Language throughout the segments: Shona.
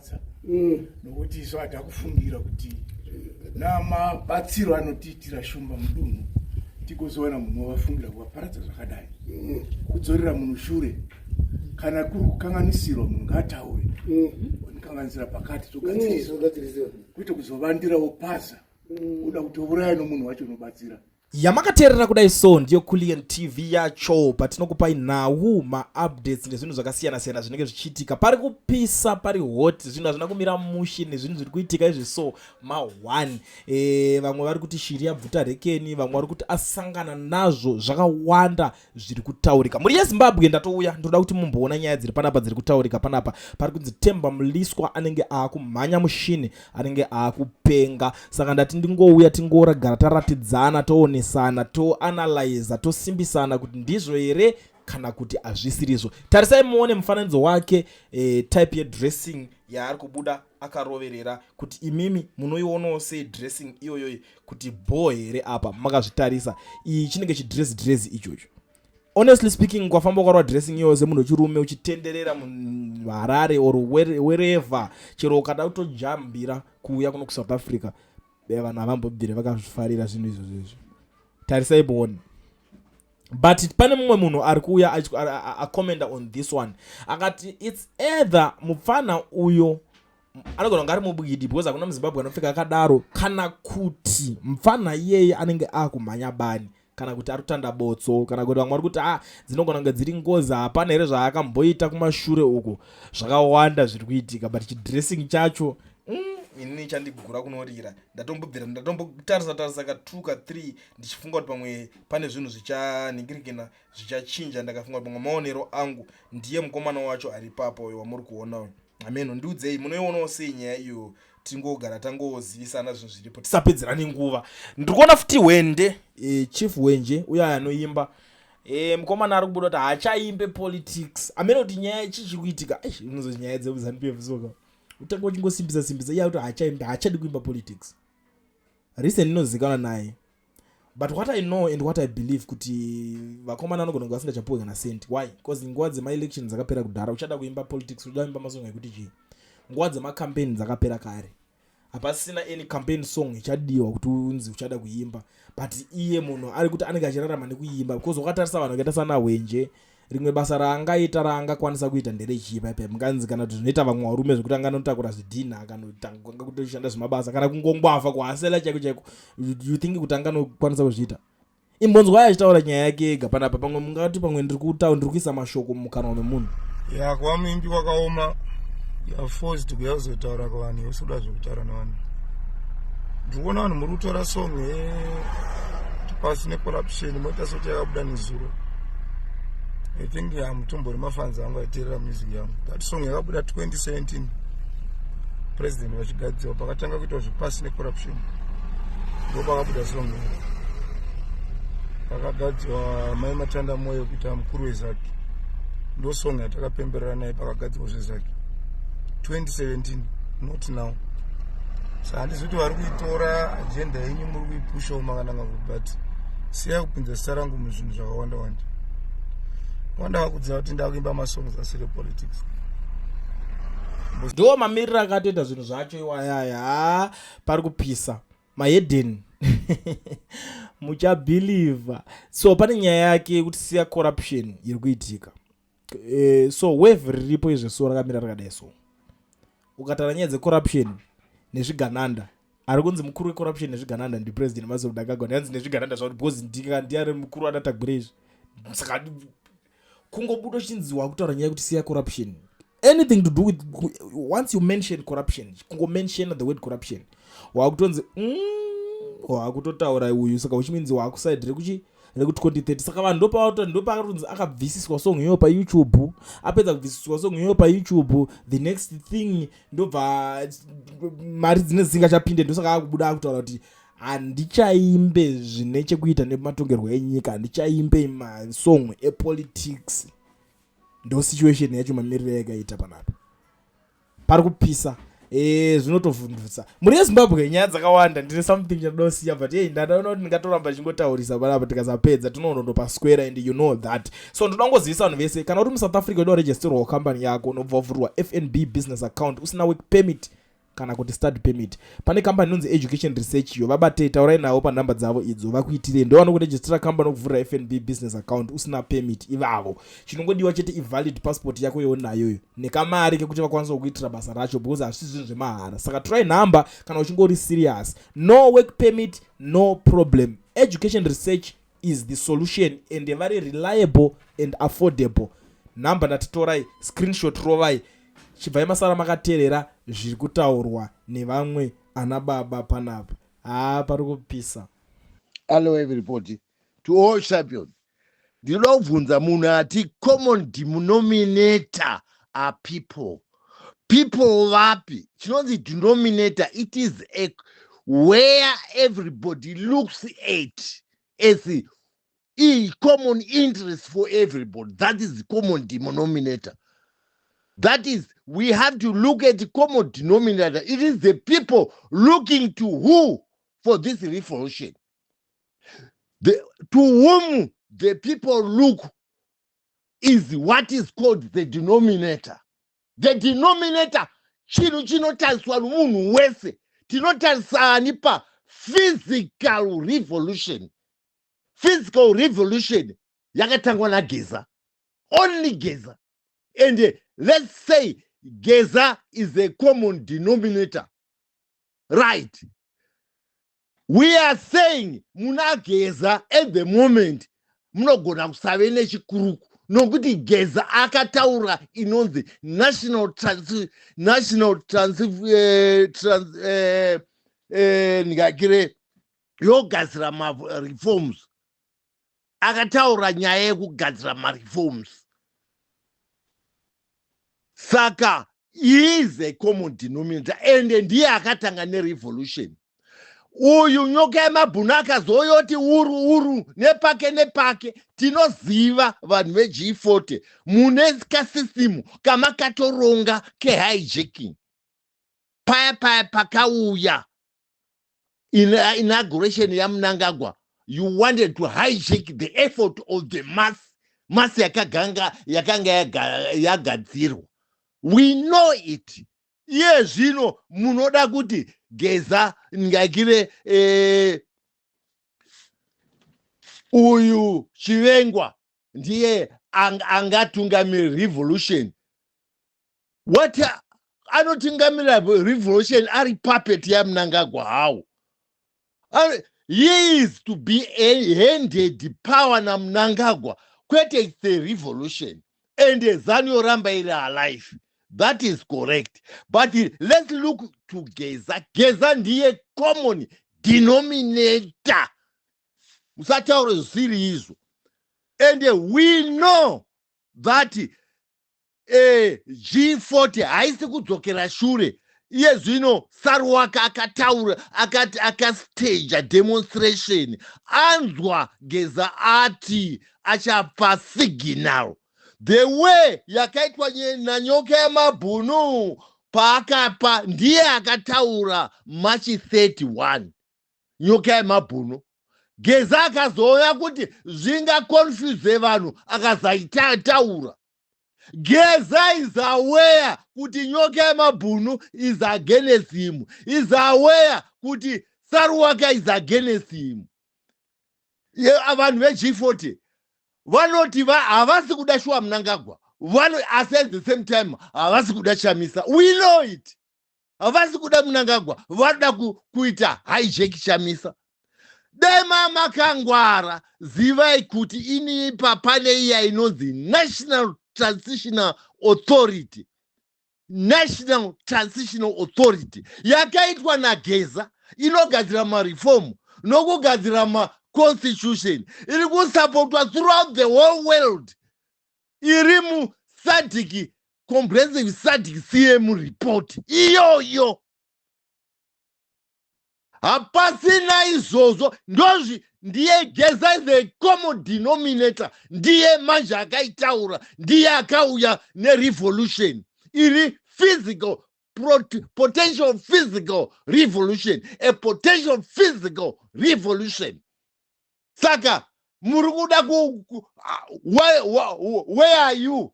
zvinondifadza nokuti isu hatakufungira kuti namabatsiro anotiitira shumba mudunhu tikuzowana munhu wavafungira kuvaparadza zvakadai kudzorera munhu shure kana kuri kukanganisirwa munhu ngataure wanikanganisira pakati togadziriswa kwete kuzovandirawo pasa kuda kutouraya nomunhu wacho unobatsira. Yamakateerera kudai so ndiyo Kulian TV yacho patinokupai nhau maupdates nezvinhu zvakasiyana-siyana zvinenge zvichiitika pari kupisa pari hot zvinhu hazvina kumira mushe nezvinhu zviri kuitika izvi so ma1 vamwe vari kuti shiri yabvuta rekeni vamwe vari kuti asangana nazvo zvakawanda zviri kutaurika muri yeZimbabwe. Ndatouya ndoda kuti mumboona nyaya dziri panapa dziri kutaurika panapa pari kunzi Themba Mliswa anenge aakumhanya mushini anenge aakupenga saka ndati ndingouya tingoragara taratidzana toone sana toanalyza tosimbisana kuti ndizvo here kana kuti hazvisirizvo. Tarisai muone mufananidzo wake type yedressing yaari kubuda akaroverera kuti imimi munoionawo sei dressing iyoyo kuti bo here apa makazvitarisa iyi chinenge chidress ichocho. Honestly speaking kwafamba kwarwa dressing iyo semunhu wechirume uchitenderera muHarare or wherever chero ukada kutojambira kuuya kuno kuSouth Africa vanhu havambobvire vakazvifarira zvinhu izvozvo. Tarisai muone. But pane mumwe munhu ari kuuya akomenda on this one akati it's either mufana uyo anogona kunge ari mubwidi because hakuna muZimbabwe anopfeka akadaro kana kuti mufana iyeye anenge aakumhanya bani kana kuti ari kutanda botso kana kuti vamwe vari kuti dzinogona kunge dziri ngozi hapana here zvaakamboita kumashure uko zvakawanda zviri kuitika but chidressing chacho inini chandigura kunorira ndatombotarisa ka 2 ka 3 ndichifunga kuti pamwe pane zvinhu zvichanhingirikana zvichachinja ndakafunga kuti pamwe maonero angu ndiye mukomana wacho ari papo wamuri kuona. Ameno ndiudzei munoionawo sei nyaya iyo tingogara tangozivisana zvinhu zviripo tisapedzerani nguva. Ndiri kuona futi Wende chief Wenje uya anoimba mukomana ari kubuda kuti haachaimbe politics ameno kuti nyaya chichiri kuitika inozo nyaya dzemuZANU-PF soka utanga uchingosimbisa iye kuti haachadi kuimba politics recent inozikanwa naye but what I know and what I believe kuti vakomana vanogona kunge vasingachapuwe kana senti. Why? Because nguva dzema-election dzakapera kudhara uchada kuimba politics uchada kuimba masongo ekuti chii nguva dzema-campaign dzakapera kare hapasina any campaign song ichadiwa kuti unzi uchada kuimba but iye munhu ari kuti anenge achirarama nekuimba because wakatarisa vanhu vakaita sana Wenje rimwe basa raangaita raangakwanisa kuita nderechipa ipapo munganzi kana kuti zvinoita vamwe varume zvekuti anganotakura zvidhina kana kutoshanda zvemabasa kana kungongwafa kuhasela chaiko you think kuti anganokwanisa kuzviita. Imbonzwa achitaura nyaya yake ega panapa pamwe mungati pamwe ndiri kuisa mashoko mukanwa memunhu kwamuimbi kwakaoma forced kuya kuzotaura kuvanhu yosuda zvekutaura navanhu. Ndiri kuona vanhu muri kutora song pasine corruption moita soti yakabuda nezuro. I think mutombo remafanzi angu aiteerera music yangu. That song yakabuda 2017 president vachigadzirwa pakatanga kuita zvepasine corruption ndo pakabuda song pakagadzirwa mai Matanda Moyo kuita mukuru wezaki ndo song yatakapemberera naye pakagadzirwa zvezaki 2017 not now. So handisi kuti vari kuitora agenda yenyu muri kuipusha umakananga but siya kupinza zita rangu muzvinhu zvakawanda wanda wanda kudziva kuti ndakuimba masongs asiri politics ndo mamiriro akatoita zvinhu zvacho iwayaya pari kupisa mahedden muchabhiliva. So pane nyaya yake kuti siya corruption iri kuitika so wave riripo izveso rakamira rakadai so ukataura nyaya dzecorruption nezvigananda ari kunzi mukuru wecorruption nezvigananda ndipresident Masoud Akagona yanzi nezvigananda zvakuti because ndiari mukuru anatagura izvi saka kungobuda chinziwa kutaura nyaya kuti siya corruption anything to do with once you mention corruption kungomention the word corruption wakutonzi wakutotaura uyu saka uchiminzi wakusaidire kuchi rekuti 2030 saka vanhu ndopakatonzi akabvisiswa song iyoyo paYouTube apedza kubvisiswa song iyoyo paYouTube the next thing ndobva mari dzine dzisingachapinde ndosaka akubuda akutaura kuti handichaimbe zvine chekuita nematongerwo enyika handichaimbe masong epolitics ndo situation yacho mamiriro yakaita panapa pari kupisa zvinotovhundutsa. Muri yeZimbabwe nyaya dzakawanda, ndine something chandosiya, but ndadaona kuti ndingatoramba chingotaurisa panapa tikasapedza tinonondo pasquare, and you know that. So ndinongozivisa vanhu vese, kana uri muSouth Africa unoregisterwa company yako, unobva wavhurwa FNB business account usina work permit kana kuti study permit, pane company inonzi Education Research iyo, vabatei, taurai navo panhamba dzavo idzo vakuitire, ndo vanokuregistera company okuvhurira FNB business account usina permit ivavo. Chinongodiwa chete ivalid passport yako yonayoyo nekamari kekuti vakwanisa kuitira basa racho, because hazvisi zvinhu zvemahara. Saka try number kana uchingori serious. No work permit, no problem. Education Research is the solution, and a very reliable and affordable. Number natitorai, screenshot rovai, chibva masara makateerera zviri kutaurwa nevamwe ana baba panapa. Pari kupisa. Hello everybody. To all champion. Ndinobvunza munhu ati common denominator are people. People vapi? Chinonzi denominator, it is a where everybody looks at as a common interest for everybody. That is the common denominator. That is, we have to look at the common denominator. It is the people looking to who for this revolution. To whom the people look is what is called the denominator. The denominator, chinotariswa nomunhu wese. Tinotarisa nipa physical revolution. Physical revolution yakatangwa naGeza. Only Geza. And let's say Geza is a common denominator. Right. We are saying muna Geza at the moment munogona kusave nechikuruku nokuti Geza akataura inonzi national ndingakire yogadzira reforms. Akataura nyaya yekugadzira reforms. Saka is a common denominator, and ndiye akatanga nerevolution. Uyu nyoka yemabhunu akazoyoti uru nepake tinoziva vanhu veG40 mune kasisimu kamakatoronga kehijacking. Paya pakauya inauguration yaMnangagwa, you wanted to hijack the effort of the mass yakanga yagadzirwa. We know it. Yes, zvino munoda kuti Geza ngakire uyu Chivengwa ndiye angatungamira revolution. What anotungamira revolution ari puppet yaMnangagwa how? He is to be handed power naMnangagwa. Kwete it's a revolution. And ZANU Ramba is alive. That is correct. But let's look to Geza. Geza ndiye common denominator. Musataure zvisiri. And we know that G40 haisi kudzokera shure. Iye zvino Sarwaka akataura akastage demonstration. Anzwa Geza ati achapa signal. The way yakaitwa nanyoka yemabhunu paakapa ndiye akataura March 31 nyoka yemabhunu. Geza akazouya kuti zvingaconfuse vanhu akazaitaura. Geza is aware kuti nyoka yemabhunu is against him. Is aware kuti Sarwaka is against him. Vanhu veG40 vanoti havasi kuda shuwa Mnangagwa. Asi at the same time havasi kuda Chamisa. We know it. Havasi kuda Mnangagwa. Vada kuita hijack Chamisa. Dema makangwara zivai kuti inipa pane iya inonzi National Transitional Authority. National Transitional Authority. Yakaitwa naGeza inogadzira mareform nokugadzira constitution. Iri kusupportwa throughout the whole world. Iri mu SADC comprehensive SADC CM report. Iyo. Hapasina izvozvo ndozvi ndiye Geza is a common denominator. Ndiye manje akaitaura, ndiye akauya nerevolution. Iri physical potential physical revolution, a potential physical revolution. Saka muri kuda where are you?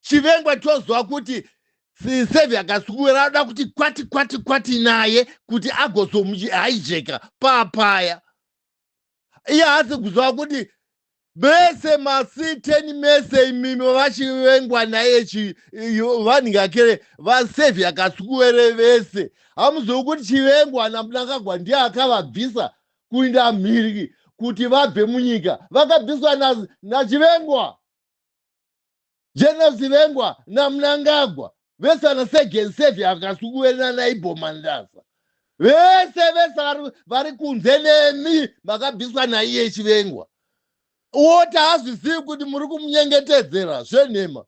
Chivengwa tozwa kuti Saviour Kasukura ada kuti kwati naye kuti agozomuhaijeka papaya. Iye asi kuzwa kuti bese masiteni mese imimi vachivengwa naye vanhingakere vaSaviour Kasukure vese. Hamuzivi kuti chivengwa naMnangagwa ndiye akavabvisa kuinda mhiri kuti vabve munyika. Vakabviswa nachivengwa. General Zivengwa naMnangagwa. Vese vanasegeni Saviour Kasukure nanaibhomandasa. Vese vari kunze nemi vakabviswa naiye chivengwa. Woti hazvizivi kuti muri kumunyengetedzera zvenhema.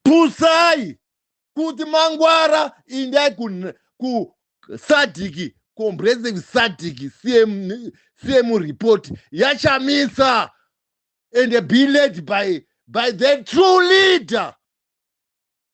Pusai kuti mangwara indai kusadhiki comprehensive sadhiki CM report yachamisa and be led by the true leader